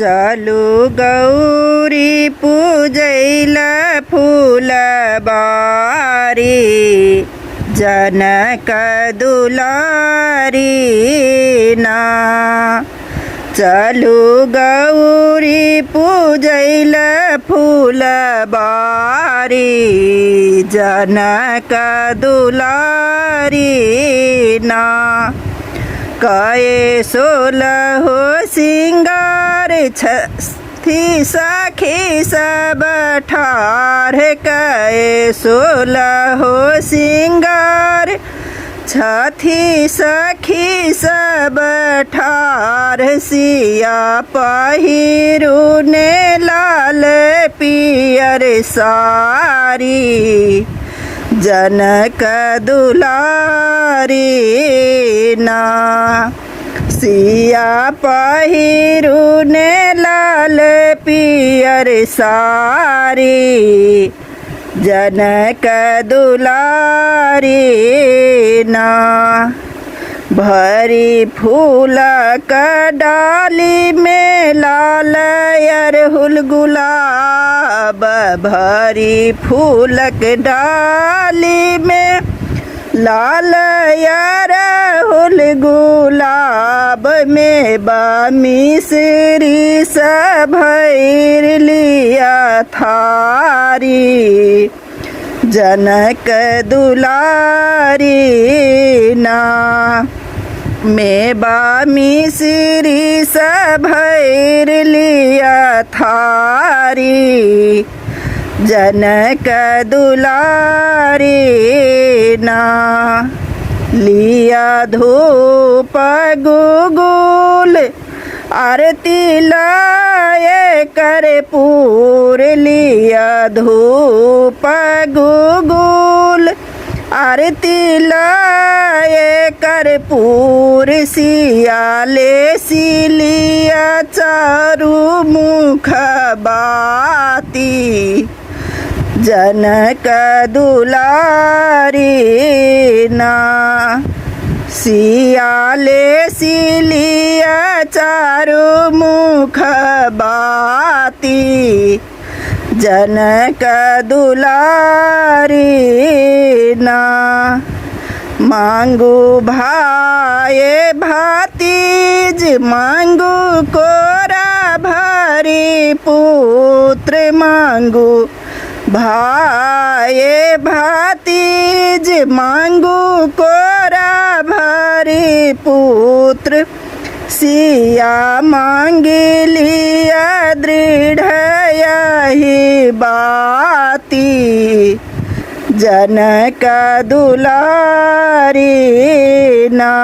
चलू गौरी पूजैला फूलबारी जनक दुलारी ना। चलू गौरी पूजैला फूलबारी जनक दुलारी ना। कए सोलहो सिंगार थी सखी सब ठार। कए सोलहो सिंगार छथी सखी सब ठार। सिया पहिरुने लाल पियर सारी जनक दुलारी ना। सिया पहिरुने लाल पियर सारी जनक दुलारी ना। भरी फूल का डाली में लाल अरहुल गुलाब। भरी फूल के डाली में लाल अरहुल गुलाब में मिश्री भैर लिया थारी जनक दुलारी ना। मेवा मिश्री भैर लिया थारी जनक दुलारी ना। लिया धूप गुगुल आरती लाए कर्पूर। लिया धूप गुगुल आरती लाए कर्पूर। सियाले सिलिया चारु मुख बाती जनक दुलारी ना। सियाले सिलिया चारु मुख बाती जनक दुलारी ना। मांगू भाए भातीज मांगू कोरा भरी पुत्र। मांगू भाए भातीज मांगू कोरा भरी पुत्र। सिया मांगी लिया दृढ़ यही बाती जनक दुलारी ना।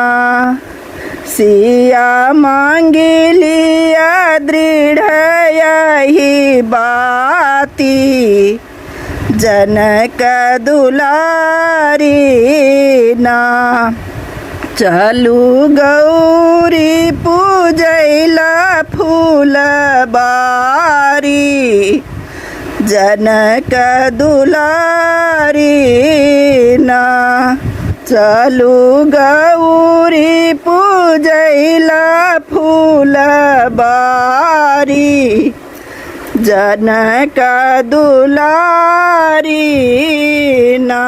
सिया मांगी लिया दृढ़ यही बाती जनक दुलारी ना। चलू गौरी पूजैला फूलबारी जनक दुलारी ना। चलू गौरी पूजैला फूलबारी जनक दुलारी ना।